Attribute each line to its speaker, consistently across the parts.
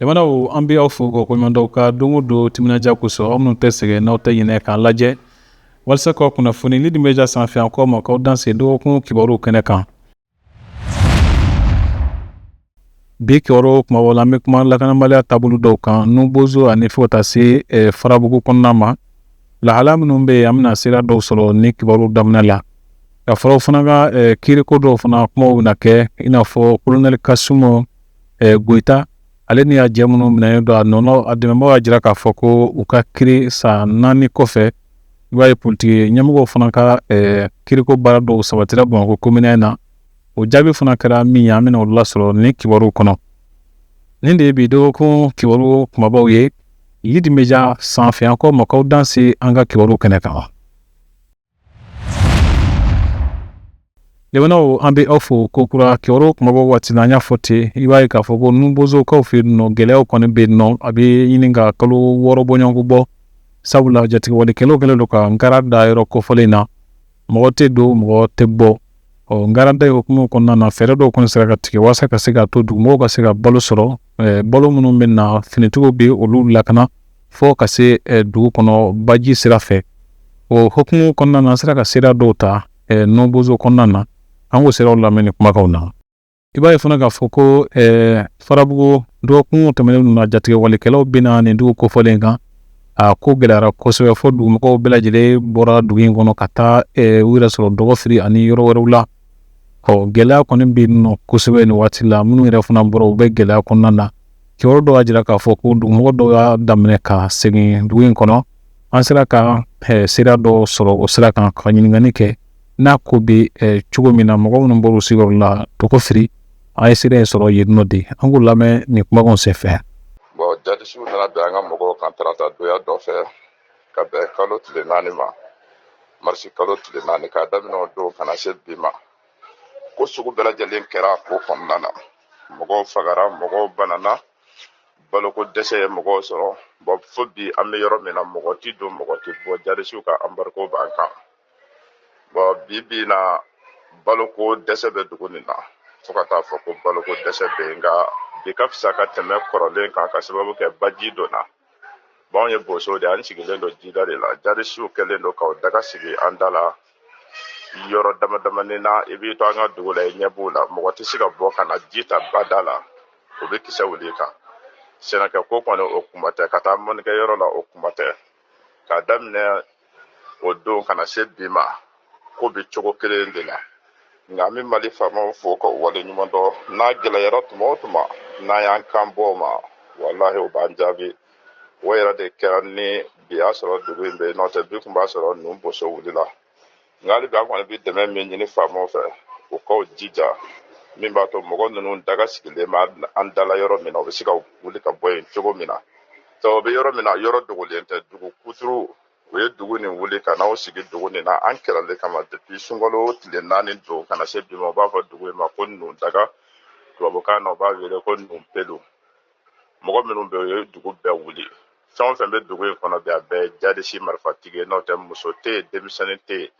Speaker 1: Lemanaw an bɛ aw fo ka koɲuman ka don o don timinadiya kosɔn aw minnu tɛ sɛgɛn n'aw tɛ ɲinɛ k'an lajɛ walasa k'aw kunnafoni Lidi Media sanfɛ an k'aw ma k'aw danse dɔgɔkun kibaruw kɛnɛ kan. Bi kibaruw kumabɔ la an bɛ kuma lakanabaliya taabolo dɔw kan Nubozo ani fo ka taa se Farabugu kɔnɔna ma. Lahala minnu bɛ yen an bɛna sira dɔw sɔrɔ ni kibaruw daminɛ la. Ka faraw fana ka kiiriko dɔw fana kumaw bɛna kɛ i n'a fɔ Colonel Kasumu Goyita ale ni a jɛ minnu minɛnen don a nɔnɔ a dɛmɛbagaw y'a jira k'a fɔ ko u ka kiiri san 4 kɔfɛ i b'a ye politiki ɲɛmɔgɔw fana ka kiiriko baara dɔw sabatira Bamakɔ komina in na o jaabi fana kɛra min ye an bɛna o lasɔrɔ ni kibaruw kɔnɔ. Nin de ye bi dɔgɔkun kibaru kumabaw ye Lidi Media sanfɛ an k'aw ma k'aw danse an ka kibaruw kɛnɛ kan. Lemanaw an bɛ aw fo ko kura kibaru kumabaw waati la an y'a fɔ ten i b'a ye k'a fɔ ko Nubozo kaw fɛ yen nɔ gɛlɛyaw kɔni bɛ yen nɔ a bɛ ɲini ka kalo 6 bɔɲɔgɔnko bɔ sabula jatigɛwalikɛlaw kɛlen don ka nkara da yɔrɔ kofɔlen na mɔgɔ tɛ don mɔgɔ tɛ bɔ nkara da hukumu kɔnɔna na fɛɛrɛ dɔw kɔni sera ka tigɛ walasa ka se ka to dugumɔgɔw ka se ka balo sɔrɔ balo minnu bɛ na finitigiw bɛ olu lakana fɔ ka se dugu kɔnɔ baji sira fɛ o hukumu kɔnɔna na an sera ka sira dɔw ta Nubozo kɔnɔna na an ko siraw lamɛn ni kumakanw na. I b'a ye fana k'a fɔ ko Farabugu dɔgɔkun tɛmɛnen na jatigɛwalikɛlaw bɛna nin dugu kofɔlen kan a ko gɛlɛyara kosɛbɛ fɔ dugumɔgɔw bɛɛ lajɛlen bɔra dugu in kɔnɔ ka taa u yɛrɛ sɔrɔ dɔgɔfiri ani yɔrɔ wɛrɛw la. Gɛlɛya kɔni bɛ yen nɔ kosɛbɛ nin waati la minnu yɛrɛ fana bɔra u bɛ gɛlɛya kɔnɔna na kibaru dɔw y'a jira k'a fɔ ko dugumɔgɔ dɔw y'a daminɛ ka segin dugu in kɔnɔ an sera ka sira dɔw sɔrɔ o sira kan ka ɲininkali kɛ n'a ko bɛ cogo min na mɔgɔ minnu bɔra u sigiyɔrɔ la dɔgɔfiri an ye sira in sɔrɔ yen nɔ de an k'o lamɛn nin kumakanw senfɛ.
Speaker 2: Bon jadisiw nana bɛn an ka mɔgɔw kan tarata donya dɔ fɛ ka bɛn kalo tile 4 ma marisi kalo tile 4 k'a daminɛ o don kana se bi ma ko sugu bɛɛ lajɛlen kɛra ko kɔnɔna na mɔgɔw fagara mɔgɔw banana baloko dɛsɛ ye mɔgɔw sɔrɔ bon fo bi an bɛ yɔrɔ min na mɔgɔ tɛ don mɔgɔ tɛ bɔ jadisiw ka embargo b'an kan bon bi na baloko dɛsɛ bɛ dugu nin na fo ka taa fɔ ko baloko dɛsɛ bɛ yen nka bi ka fisa ka tɛmɛ kɔrɔlen kan ka sababu kɛ baji donna bon ye boso de an sigilen don jida de la jadisiw kɛlen don k'aw daga sigi an da la yɔrɔ damadamanin na i b'i to an ka dugu la i ɲɛ b'u la mɔgɔ tɛ se ka bɔ ka na ji ta bada la o bɛ kisɛ wuli kan sɛnɛkɛ ko kɔni o kuma tɛ ka taa mɔnikɛ yɔrɔ la o kuma tɛ k'a daminɛ o don kana se bi ma ko bɛ cogo kelen de la nka an bɛ Mali faamaw fo ka wale ɲuman dɔn n'a gɛlɛyara tuma o tuma n'a y'an kan bɔ o ma walahi o b'an jaabi o yɛrɛ de kɛra ni bi y'a sɔrɔ dugu in bɛ yen n'o tɛ bi tun b'a sɔrɔ Nubozo wulila nka hali bi an kɔni bɛ dɛmɛ min ɲini faamaw fɛ o k'aw jija min b'a to mɔgɔ ninnu daga sigilen bɛ an dala yɔrɔ min na o bɛ se ka wuli ka bɔ yen cogo min na o bɛ yɔrɔ min na yɔrɔ dogolen tɛ dugu kuturu u ye dugu nin wuli ka n'aw sigi dugu nin na an kɛrɛlen kama depuis sunkalo tile 4 don kana se bi ma u b'a fɔ dugu in ma ko Nundaga tubabukan na u b'a wele ko Nunpelu mɔgɔ minnu bɛ yen u ye dugu bɛɛ wuli fɛn o fɛn bɛ dugu in kɔnɔ bi a bɛɛ ye jadisi marifatigi ye n'o tɛ muso tɛ yen denmisɛnnin tɛ yen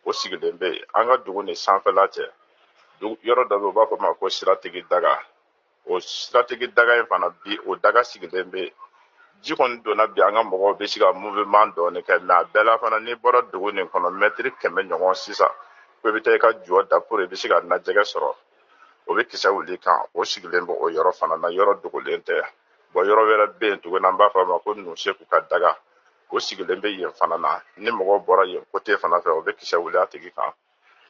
Speaker 2: o sigilen bɛ yen an ka dugu nin sanfɛla cɛ yɔrɔ dɔ bɛ yen u b'a fɔ ma ko siratigi daga o siratigi daga in fana bi o daga sigilen bɛ yen ji kɔni donna bi an ka mɔgɔw bɛ se ka mouvement dɔɔni kɛ mais a bɛɛ la fana n'i bɔra dugu nin kɔnɔ mètre 100 ɲɔgɔn sisan ko i bɛ taa i ka jɔ da pour i bɛ se ka najɛgɛ sɔrɔ o bɛ kisɛ wuli kan o sigilen bɛ o yɔrɔ fana na yɔrɔ dogolen tɛ bon yɔrɔ wɛrɛ bɛ yen tuguni an b'a fɔ a ma ko Nuseku ka daga o sigilen bɛ yen fana na ni mɔgɔw bɔra yen côté fana fɛ o bɛ kisɛ wuli a tigi kan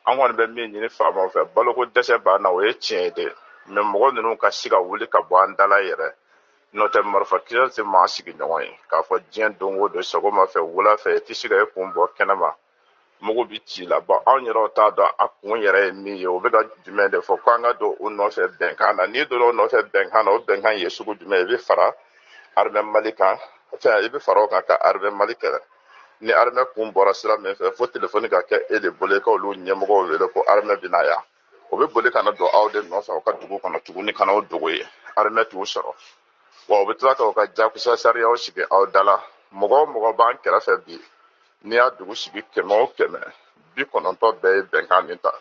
Speaker 2: an kɔni bɛ min ɲini faamaw fɛ baloko dɛsɛ b'an na o ye tiɲɛ ye dɛ mais mɔgɔ ninnu ka se ka wuli ka bɔ an dala yɛrɛ n'o tɛ marifakisɛ tɛ maa sigiɲɔgɔn ye k'a fɔ diɲɛ don o don sɔgɔma fɛ wula fɛ i tɛ se ka i kun bɔ kɛnɛma mugu bɛ ci la bon anw yɛrɛ t'a dɔn a kun yɛrɛ ye min ye o bɛ ka jumɛn de fɔ k'an ka don o nɔfɛ bɛnkan na n'i donna o nɔfɛ bɛnkan na o bɛnkan ye sugu jumɛn i bɛ fara armée Mali kan enfin i bɛ fara o kan ka armée Mali kɛlɛ ni armée kun bɔra sira min fɛ fo téléphone ka kɛ e de bolo i ka olu ɲɛmɔgɔw wele ko armée bɛ na yan o bɛ boli ka na don aw de nɔfɛ aw ka dugu kɔnɔ tuguni ka na o dogo ye armée t'u sɔrɔ wa u bɛ tila k'aw ka jakusa sariyaw sigi aw da la mɔgɔ o mɔgɔ b'an kɛrɛfɛ bi n'i y'a dugu sigi 100 o 100 90 bɛɛ ye bɛnkan nin ta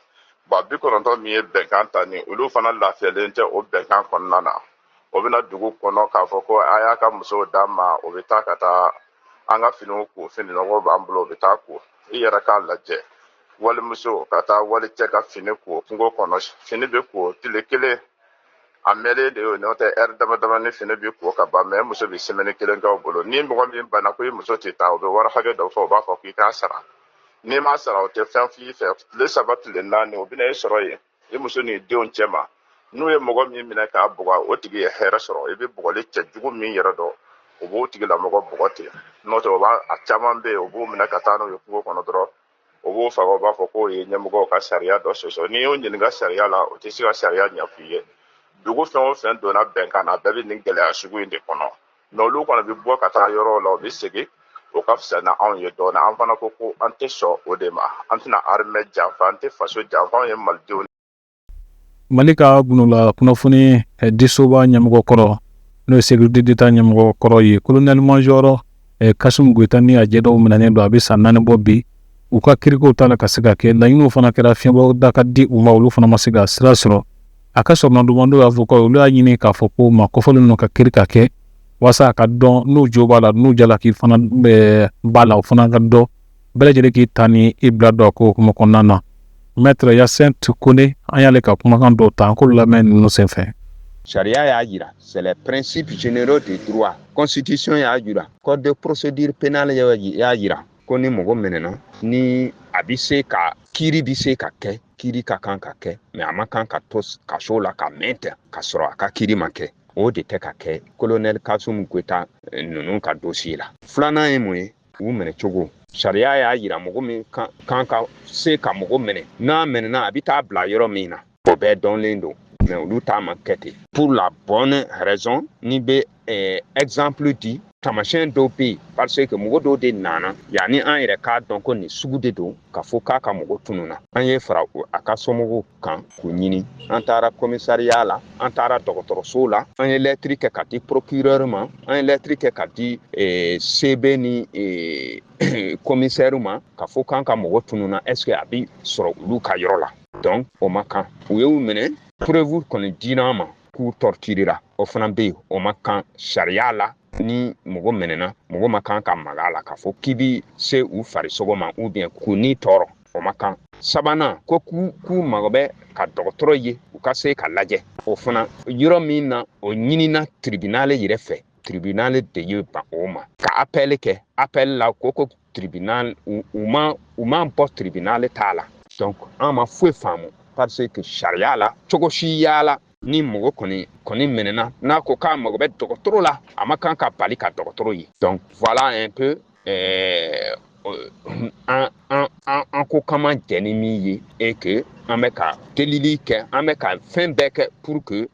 Speaker 2: bon 90 min ye bɛnkan ta nin olu fana lafiyalen tɛ o bɛnkan kɔnɔna na o bɛna dugu kɔnɔ k'a fɔ ko a y'a ka musow d'a ma o bɛ taa ka taa an ka finiw ko fini nɔgɔ b'an bolo o bɛ taa ko i yɛrɛ k'a lajɛ walimuso ka taa wali cɛ ka fini ko kungo kɔnɔ fini bɛ ko tile kelen a mɛnlen de y'o n'o tɛ ɛri dama dama ni fini bɛ ko ka ban mɛ muso bɛ semaine kelen kɛ o bolo ni mɔgɔ min banna ko i muso tɛ taa o bɛ wari hakɛ dɔ fɔ o b'a fɔ k'i k'a sara n'i m'a sara o tɛ fɛn f'i fɛ tile 3 tile 4 o bɛna e sɔrɔ yen i muso ni denw cɛ ma n'u ye mɔgɔ min minɛ k'a bugɔ o tigi ye hɛrɛ sɔrɔ i bɛ bugɔli cɛjugu min yɛrɛ dɔn o b'o tigilamɔgɔ bugɔ ten n'o tɛ o b'a a caman bɛ yen o b'o minɛ ka taa n'o ye kungo kɔnɔ dɔrɔn o b'o faga o b'a fɔ k'o ye ɲɛmɔgɔw ka sariya dɔ sɔsɔ n'i y'o ɲininka sariya la o tɛ se ka sariya ɲɛf'i ye dugu fɛn o fɛn donna bɛnkan na bɛɛ bɛ nin gɛlɛya sugu in de kɔnɔ mɛ olu kɔni bɛ bɔ ka taa yɔrɔw la o bɛ segin o ka fisa na anw ye dɔɔnin an fana ko an tɛ sɔn o de ma an tɛna armɛ janfa an tɛ faso janfa anw ye malidenw.
Speaker 1: Mali ka gunola kunnafoni disoba ɲɛmɔgɔ kɔrɔ n'o ye sécurité d'état ɲɛmɔgɔ kɔrɔ ye colonel major Kasum Goita ni a jɛdɔw minɛnen don a bɛ san 4 bɔ bi u ka kirikow ta la ka se ka kɛ laɲiniw fana kɛra fiɲɛbɔ da ka di u ma olu fana ma se ka sira sɔrɔ a ka sɔrɔnadumando y'a fɔ ko olu y'a ɲini k'a fɔ ko ma kɔfɔlen ninnu ka kiri ka kɛ walasa a ka dɔn n'u jo b'a la n'u jala k'i fana b'a la o fana ka dɔn bɛɛ lajɛlen k'i ta ni i bila dɔ ko kuma kɔnɔna na Maître Hyacinthe Koné an y'ale ka kumakan dɔw ta an k'olu lamɛn ninnu senfɛ.
Speaker 3: Charia y'a jira, c'est les principes généraux du droit. Constitution y'a jira, code de procédure pénale y'a jira. Ko ni mɔgɔ minɛna ni a bɛ se ka kiiri bɛ se ka kɛ kiiri ka kan ka kɛ mais a ma kan ka to kaso la ka mɛn ten ka sɔrɔ a ka kiiri ma kɛ o de tɛ ka kɛ colonel Kasum Goita ninnu ka dossier la. Filanan ye mun ye u minɛ cogo sariya y'a jira mɔgɔ min kan ka se ka mɔgɔ minɛ n'a minɛna a bɛ taa bila yɔrɔ min na o bɛɛ dɔnlen don mais olu t'a ma kɛ ten pour la bonne raison ni bɛ exemple di tamasiyɛn dɔw bɛ yen parce que mɔgɔ dɔw de nana yanni an yɛrɛ k'a dɔn ko nin sugu de don ka fɔ k'a ka mɔgɔ tununa an ye fara a ka somɔgɔw kan k'u ɲini an taara commissariat la an taara dɔgɔtɔrɔso la an ye lettre kɛ ka di procureur ma an ye lettre kɛ ka di CB ni commissaire ma ka fɔ k'an ka mɔgɔ tununa est-ce que a bɛ sɔrɔ olu ka yɔrɔ la donc o ma kan u y'u minɛ preuve kɔni dira an ma k'u torturera o fana bɛ yen o ma kan sariya la ni mɔgɔ minɛna mɔgɔ ma kan ka maga la k'a fɔ k'i bi se u farisogo ma ou bien k'u ni tɔɔrɔ o ma kan sabanan ko k'u mago bɛ ka dɔgɔtɔrɔ ye u ka se ka lajɛ o fana yɔrɔ min na o ɲinina tribunal yɛrɛ fɛ tribunal de ye ban o ma ka appel kɛ appel la ko tribunal u ma bɔ tribunal t'a la donc an ma foyi faamu parce que sariya la cogo si y'a la ni mɔgɔ kɔni minɛna n'a ko k'a mago bɛ dɔgɔtɔrɔ la a ma kan ka bali ka dɔgɔtɔrɔ ye donc voilà un peu an ko kama jɛ ni min ye et que an bɛ ka delili kɛ an bɛ ka fɛn bɛɛ kɛ pour que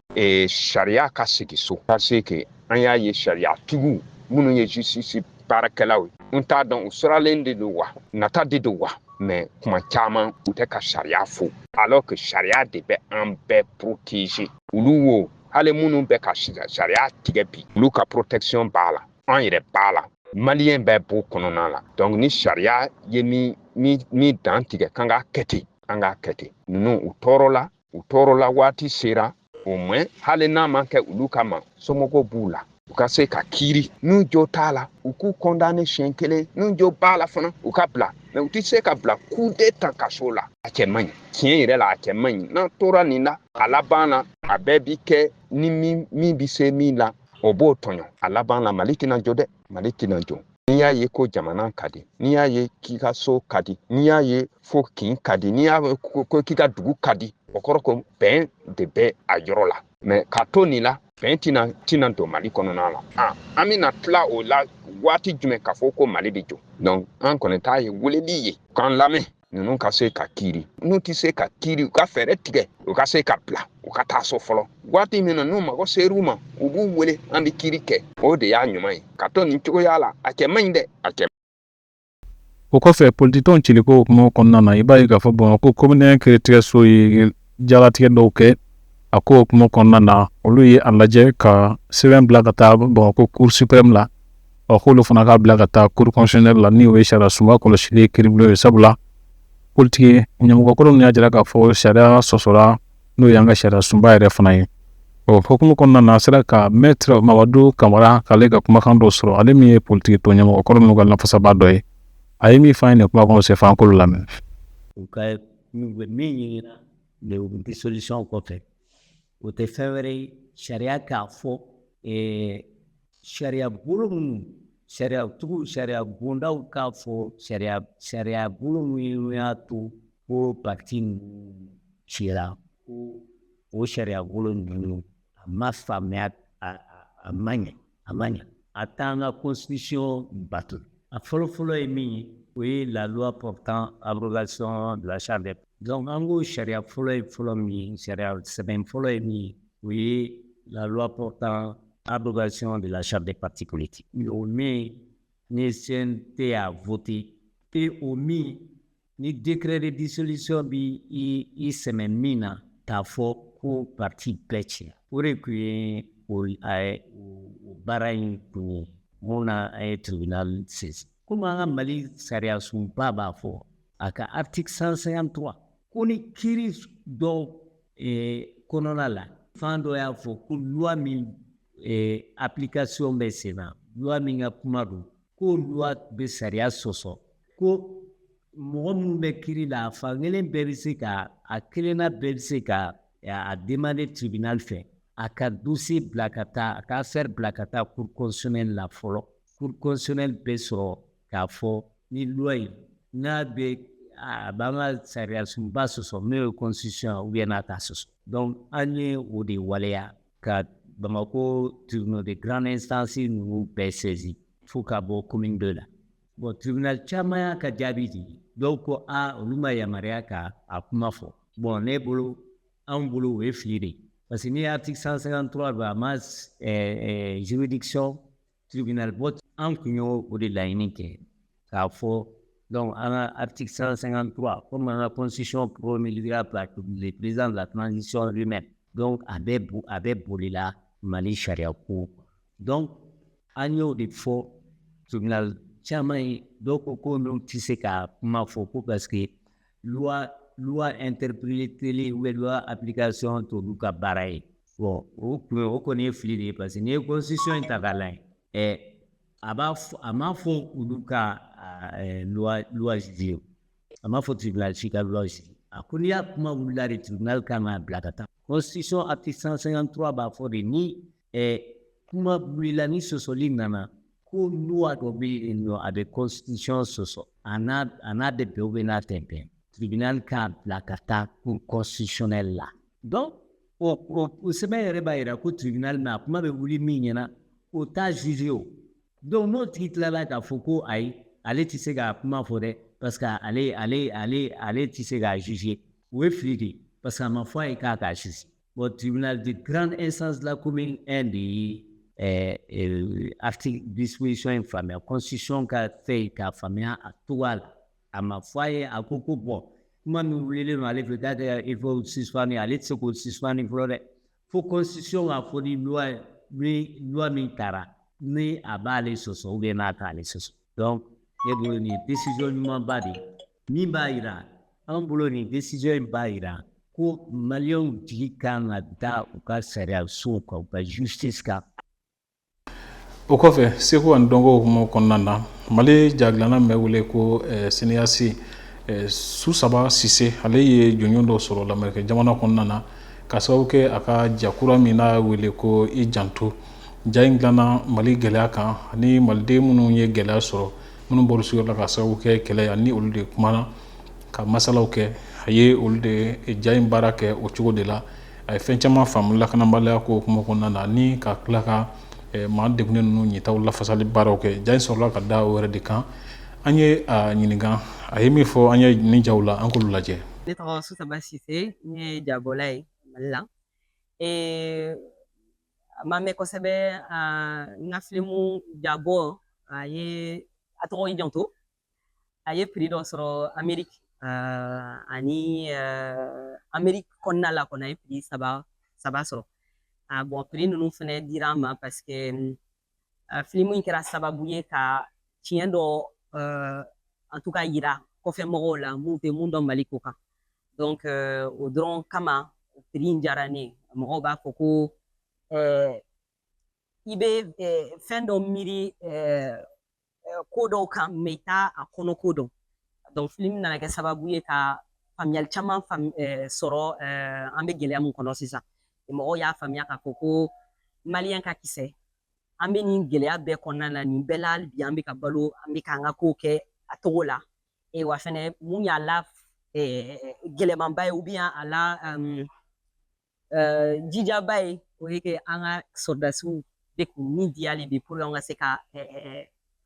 Speaker 3: sariya ka segin so parce que an y'a ye sariya tigiw minnu ye justice baarakɛlaw ye n t'a dɔn u siralen de don wa nata de don wa mais kuma caman u tɛ ka sariya fo alors que sariya de bɛ an bɛɛ protéger olu wo hali minnu bɛ ka sariya tigɛ bi olu ka protection b'a la an yɛrɛ b'a la maliyɛn bɛɛ b'o kɔnɔna la donc ni sariya ye min dan tigɛ k'an k'a kɛ ten an k'a kɛ ten ninnu u tɔɔrɔ la waati sera au moins hali n'a ma kɛ olu kama somɔgɔw b'u la u ka se ka kiiri n'u jo t'a la u k'u condamné siɲɛ kelen n'u jo b'a la fana u ka bila mais u tɛ se ka bila coup d'état kaso la a cɛ man ɲi tiɲɛ yɛrɛ la a cɛ man ɲi n'an tora nin la a laban na a bɛɛ bi kɛ ni min bi se min la o b'o tɔɲɔ a laban na Mali tɛna jɔ dɛ Mali tɛna jɔ n'i y'a ye ko jamana ka di n'i y'a ye k'i ka so ka di n'i y'a ye fo kin ka di n'i y'a ye ko k'i ka dugu ka di o kɔrɔ ko bɛn de bɛ a yɔrɔ la mais ka to nin la bɛn tina don Mali kɔnɔna la an bɛna tila o la waati jumɛn k'a fɔ ko Mali bɛ jɔ donc an kɔni t'a ye weleli ye k'an lamɛn ninnu ka se ka kiiri n'u tɛ se ka kiiri u ka fɛɛrɛ tigɛ u ka se ka bila u ka taa so fɔlɔ waati min na n'u mago ser'u ma u b'u wele an bɛ kiiri kɛ o de y'a ɲuman ye ka to nin cogoya la a cɛ man ɲi dɛ a cɛ.
Speaker 1: O kɔfɛ politiciens ciliko kuma kɔnɔna na i b'a ye k'a fɔ Bamakɔ commune kiiritigɛso ye jalatigɛ dɔw kɛ a ko kuma kɔnɔna na olu ye a lajɛ ka sɛbɛn bila ka taa Bamakɔ Cour suprême la k'olu fana k'a bila ka taa Cour constitutionnelle la ni o ye sariya sunba kɔlɔsili kiiribulon ye sabula politiki ɲɛmɔgɔkɔrɔ ninnu y'a jira k'a fɔ sariya sɔsɔra n'o y'an ka sariya sunba yɛrɛ fana ye Hukumu kɔnɔna na a sera ka Maître Mamadu Kamara k'ale ka kumakan dɔ sɔrɔ ale min ye politiki tɔɲɛmɔgɔ kɔrɔ minnu ka lafasaba dɔ ye a ye min fɔ an ye nin kuma kɔnɔ f'an k'olu lamɛn.
Speaker 4: U ka min ɲinina le dissolution kɔfɛ o tɛ fɛn wɛrɛ ye sariya k'a fɔ sariya bolo minnu sariya bondaw k'a fɔ sariya bolo minnu y'a to ko parti ninnu cira ko o sariya bolo ninnu a ma faamuya a ma ɲɛ a t'an ka constitution bato a fɔlɔ ye min ye o ye la loi portant abrogation de la charte des donc an ko sariya fɔlɔ ye fɔlɔ min ye sariya sɛbɛn fɔlɔ ye min ye o ye la loi portant abrogation de la charte des partis politiques o min ni CNT y'a voté et o min ni décret de dissolution bi i sɛmɛ min na k'a fɔ ko parti bɛɛ cira o de kun ye o baara in kun ye mun na an ye tribunal saisi komi an ka Mali sariya sunba b'a fɔ a ka article 153 ko ni kiiri dɔ kɔnɔna la fan dɔ y'a fɔ ko loi min application bɛ sen na loi min ka kuma don ko loi bɛ sariya sɔsɔ ko mɔgɔ minnu bɛ kiiri la a fankelen bɛɛ bɛ se ka a kelenna bɛɛ bɛ se ka a demander tribunal fɛ a ka dossier bila ka taa a ka affaire bila ka taa cour constitutionnelle la fɔlɔ cour constitutionnelle bɛ sɔrɔ k'a fɔ ni loi in n'a bɛ a b'an ka sariya sunba sɔsɔ n'o ye constitution ye n'a t'a sɔsɔ donc an ye o de waleya ka Bamako tribunal de grande instance ninnu bɛɛ saisi fo ka bɔ commune 2 la bon tribunal caman y'a ka jaabi di dɔw ko olu ma yamaruya ka a kuma fɔ bon ne bolo anw bolo o ye fili de parce que ni article 153 don a ma juridiction tribunal bɔ an kun y'o de laɲini kɛ k'a fɔ donc an ka article 153 comme an ka constitution promulguée par le président de la transition lui-même donc a bɛ bolila Mali sariya ko donc an y'o de fɔ tribunal caman ye dɔw ko n'u tɛ se ka kuma fɔ ko parce que loi interprétée ou loi application t'olu ka baara ye bon o kɔni ye fili de ye parce que n'i ye constitution in ta k'a lajɛ a m'a fɔ olu ka loi juger a m'a fɔ tribunal si ka loi juger a ko n'i y'a kuma wulila de tribunal kan k'a bila ka taa constitution article 153 b'a fɔ de ni kuma wulila ni sɔsɔli nana ko loi dɔ bɛ yen nɔ a bɛ constitution sɔsɔ a n'a bɛ bɛn ou bien n'a tɛ bɛn tribunal k'a bila ka taa cour constitutionnelle la donc o sɛbɛn yɛrɛ b'a yira ko tribunal mɛ a kuma bɛ wuli min ɲɛna o t'a juger o donc n'o tigi tilala k'a fɔ ko ayi ale tɛ se k'a kuma fɔ dɛ parce que ale tɛ se k'a juger o ye fili de ye parce que a ma fɔ a ye k'a k'a juger bon tribunal de grande instance de la commune 1 de ye article disposition in faamuya constitution ka fɛ k'a faamuya a togoya la a ma fɔ a ye a ko bɔn kuma min wulilen don ale fɛ k'a kɛ il faut suspendre ale tɛ se k'o suspendre fɔlɔ dɛ fo constitution k'a fɔ ni loi min taara ni a b'ale sɔsɔ ou bien n'a t'ale sɔsɔ donc ne bolo nin décision ɲumanba de min b'a yira an bolo nin décision in b'a yira ko maliyɛnw jigi kan ka da u ka sariya so kan u ka justice kan.
Speaker 1: O kɔfɛ seko ani dɔnko hukumu kɔnɔna na Mali jagilana bɛ wele ko Siniyasi su saba Sise ale ye jɔnjɔn dɔ sɔrɔ Lamɛrikɛn jamana kɔnɔna na ka sababu kɛ a ka ja kura min n'a wele ko i janto ja in dilanna Mali gɛlɛya kan ani maliden minnu ye gɛlɛya sɔrɔ minnu bɔra sigiyɔrɔ la ka sababu kɛ kɛlɛ ani olu de kumana ka masalaw kɛ a ye olu de ja in baara kɛ o cogo de la a ye fɛn caman faamu lakanabaliya ko hukumu kɔnɔna na ni ka tila ka maa degunnen ninnu ɲitaw lafasali baaraw kɛ ja in sɔrɔla ka da o yɛrɛ de kan an ye a ɲininka a ye min fɔ an ye nin jaw la an k'olu lajɛ.
Speaker 5: Ne tɔgɔ Susaba Sise n ye jabɔla ye Mali la a ma mɛn kosɛbɛ n ka filimu jabɔ a tɔgɔ i janto a ye prix dɔ sɔrɔ Amérique ani Amérique kɔnɔna la kɔni a ye prix saba sɔrɔ bon prix ninnu fɛnɛ dira an ma parce que filimu in kɛra sababu ye ka tiɲɛ dɔ en tout cas yira kɔfɛ mɔgɔw la mun tɛ mun dɔn Mali ko kan donc o dɔrɔn kama prix in diyara ne ye mɔgɔw b'a fɔ ko i bɛ fɛn dɔ miiri ko dɔw kan mɛ i t'a a kɔnɔ ko dɔn donc film nana kɛ sababu ye ka faamuyali caman sɔrɔ an bɛ gɛlɛya mun kɔnɔ sisan mɔgɔw y'a faamuya k'a fɔ ko maliyɛn ka kisɛ an bɛ nin gɛlɛya bɛɛ kɔnɔna la nin bɛɛ la hali bi an bɛ ka balo an bɛ k'an ka kow kɛ a togo la wa fɛnɛ mun y'a la gɛlɛmanba ye ou bien a la jijaba ye o ye kɛ an ka sɔrdasiw bɛ k'u min di hali bi pour an ka se ka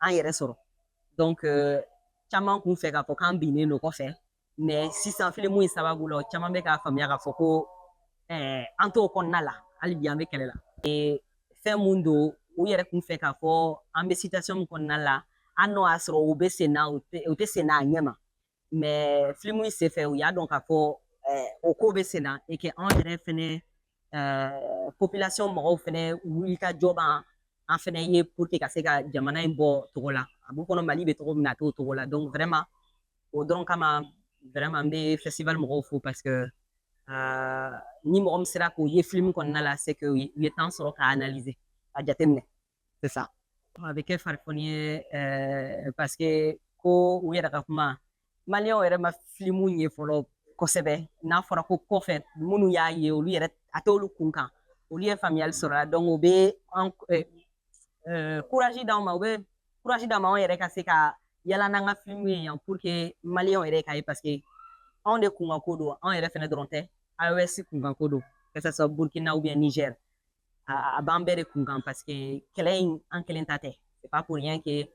Speaker 5: an yɛrɛ sɔrɔ donc caman kun fɛ k'a fɔ k'an binnen don kɔfɛ mais sisan filimu in sababu la caman bɛ k'a faamuya k'a fɔ ko an t'o kɔnɔna la hali bi an bɛ kɛlɛ la fɛn mun don u yɛrɛ kun fɛ k'a fɔ an bɛ situation min kɔnɔna la an n'o y'a sɔrɔ u bɛ sen na u tɛ sen na a ɲɛ ma mais filimu in senfɛ u y'a dɔn k'a fɔ o ko bɛ sen na et que anw yɛrɛ fɛnɛ population mɔgɔw fɛnɛ wuli ka jɔ b'an an fɛnɛ ye pour que ka se ka jamana in bɔ togo la a b'u kɔnɔ Mali bɛ togo min na a t'o togo la donc vraiment o dɔrɔn kama vraiment n bɛ festival mɔgɔw fo parce que ni mɔgɔ min sera k'o ye film kɔnɔna la c'est que u ye temps sɔrɔ k'a analyser a jateminɛ c'est ça a bɛ kɛ farifoni ye parce que ko u yɛrɛ ka kuma maliyɛnw yɛrɛ ma filimu ye fɔlɔ kosɛbɛ n'a fɔra ko kɔfɛ minnu y'a ye olu yɛrɛ a t'olu kun kan olu ye faamuyali sɔrɔ la donc u bɛ courage d'anw ma u bɛ courage d'anw ma anw yɛrɛ ka se ka yala n'an ka filimu ye yan pour que maliyɛnw yɛrɛ k'a ye parce que anw de kun ka ko don anw yɛrɛ fɛnɛ dɔrɔn tɛ AES kun kan ko don que ça soit Burkina ou bien Niger a b'an bɛɛ de kun kan parce que kɛlɛ in an kelen ta tɛ c'est pas pour rien que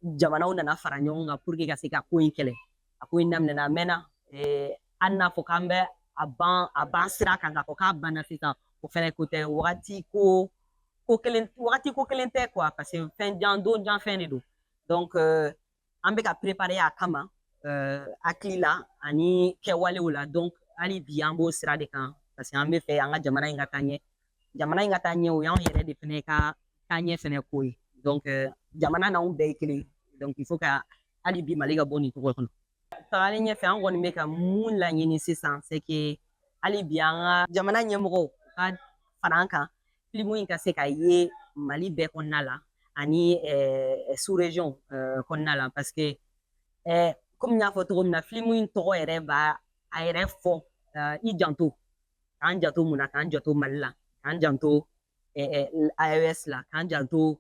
Speaker 5: jamanaw nana fara ɲɔgɔn kan pour que ka se ka ko in kɛlɛ a ko in daminɛna a mɛnna hali n'a fɔ k'an bɛ a ban sira kan k'a fɔ k'a banna sisan o fɛnɛ ko tɛ wagati ko kelen tɛ quoi parce que fɛn jan don jan fɛn de don donc an bɛ ka préparer a kama hakili la ani kɛwalew la donc hali bi an b'o sira de kan parce que an bɛ fɛ an ka jamana in ka taa ɲɛ jamana in ka taa ɲɛ o y'anw yɛrɛ de fɛnɛ ka taa ɲɛ fɛnɛ ko ye donc jamana n'anw bɛɛ ye kelen donc il faut ka hali bi Mali ka bɔ nin cogo kɔnɔ tagalen ɲɛfɛ an kɔni bɛ ka mun laɲini sisan c'est que hali bi an ka jamana ɲɛmɔgɔw ka fara an kan filimu in ka se ka ye Mali bɛɛ kɔnɔna la ani sous région kɔnɔna la parce que comme n y'a fɔ cogo min na filimu in tɔgɔ yɛrɛ b'a a yɛrɛ fɔ i janto k'an janto mun na k'an janto Mali la k'an janto AES la k'an janto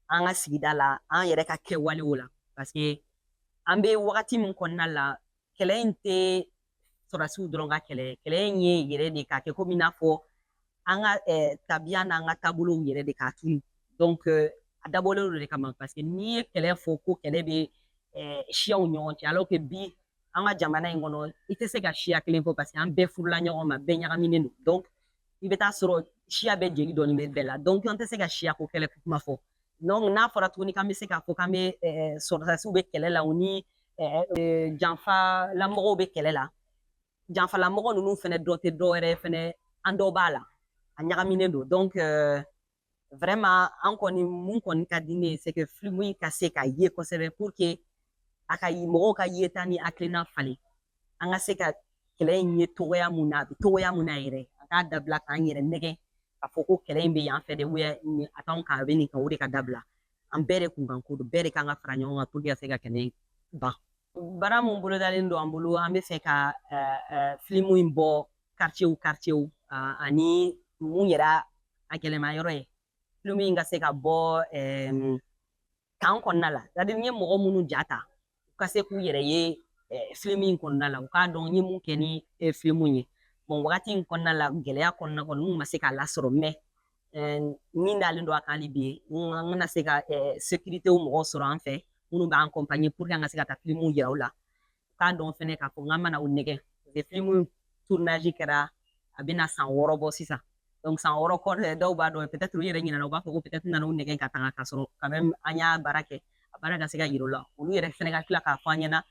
Speaker 5: an ka sigida la an yɛrɛ ka kɛwalew la parce que an bɛ wagati min kɔnɔna la kɛlɛ in tɛ sɔrɔdasiw dɔrɔn ka kɛlɛ in ye yɛrɛ de k'a kɛ komi i n'a fɔ an ka tabiya n'an ka taabolow yɛrɛ de k'a tunu donc a dabɔlen don de kama parce que n'i ye kɛlɛ fɔ ko kɛlɛ bɛ siyaw ɲɔgɔn cɛ alors que bi an ka jamana in kɔnɔ i tɛ se ka siya kelen fɔ parce que an bɛɛ furula ɲɔgɔn ma bɛɛ ɲagaminen don donc i bɛ taa sɔrɔ siya bɛɛ jeli dɔɔni bɛ bɛɛ la donc an tɛ se ka siya ko kɛlɛ kuma fɔ donc n'a fɔra tuguni k'an bɛ se k'a fɔ k'an bɛ sɔrɔdasiw bɛ kɛlɛ la u ni janfalamɔgɔw bɛ kɛlɛ la janfalamɔgɔ ninnu fɛnɛ dɔ tɛ dɔwɛrɛ fɛnɛ an dɔ b'a la a ɲagaminen don donc vraiment an kɔni mun kɔni ka di ne ye c'est que film in ka se ka ye kosɛbɛ pour que a ka mɔgɔw ka yeta ni hakilina falen an ka se ka kɛlɛ in ye togoya mun na a bɛ togoya mun na yɛrɛ a k'a dabila k'an yɛrɛ nɛgɛ k'a fɔ ko kɛlɛ in bɛ yan fɛ de a t'anw kan a bɛ nin kan o de ka dabila an bɛɛ de kun kan ko don bɛɛ de kan ka fara ɲɔgɔn kan pour que ka se ka kɛlɛ in ban baara mun bolodalen don an bolo an bɛ fɛ ka filimu in bɔ quartier ani mun yɛrɛ a gɛlɛma yɔrɔ ye filimu in ka se ka bɔ kan kɔnɔna la c'est à dire n ye mɔgɔ minnu ja ta u ka se k'u yɛrɛ ye filimu in kɔnɔna la u k'a dɔn n ye mun kɛ ni filimu ye bon wagati in kɔnɔna la gɛlɛya kɔnɔna kɔnɔ n ma se k'a lasɔrɔ mais min dalen don a kan hali bi an kana se ka sécurité mɔgɔw sɔrɔ an fɛ minnu b'an accompagner pour que an ka se ka taa filimu yira u la u k'a dɔn fɛnɛ k'a fɔ n mana u nɛgɛ parce que filimu tournage kɛra a bɛna san 6 bɔ sisan donc san 6 kɔ dɔw b'a dɔn peut-être u yɛrɛ ɲinɛna u b'a fɔ ko peut-être nana u nɛgɛ ka tanga ka sɔrɔ quand même an y'a baara kɛ a baara ka se ka yira u la olu yɛrɛ fɛnɛ ka tila k'a fɔ an ɲɛna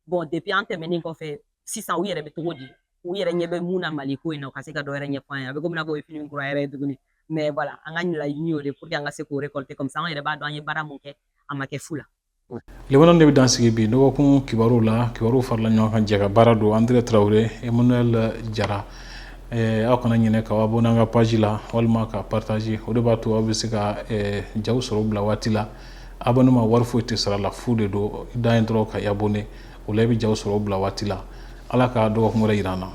Speaker 5: bon depuis an tɛmɛnen kɔfɛ sisan u yɛrɛ bɛ cogo di u yɛrɛ ɲɛ bɛ mun na Mali ko in na u ka se ka dɔ wɛrɛ ɲɛfɔ an ye a bɛ komi n'a fɔ o ye film kura yɛrɛ ye tuguni mais voilà an ka laɲini y'o de pour que an ka se k'o récolter comme ça an yɛrɛ b'a dɔn an ye baara mun kɛ a ma kɛ fu la
Speaker 1: Lebanon de bɛ dan sigi bi dɔgɔkun kibaruw la kibaruw farala ɲɔgɔn kan jɛ ka baara don André Traoré Emmanuel Jara aw kana ɲinɛ ka abonné an ka page la walima ka partager o de b'a to aw bɛ se ka jaw sɔrɔ bila waati la abonnement wari foyi tɛ sara la fu de don da in dɔrɔn ka abonné o la i bɛ jaw sɔrɔ bila waati la ala ka dɔgɔkun wɛrɛ yir'an na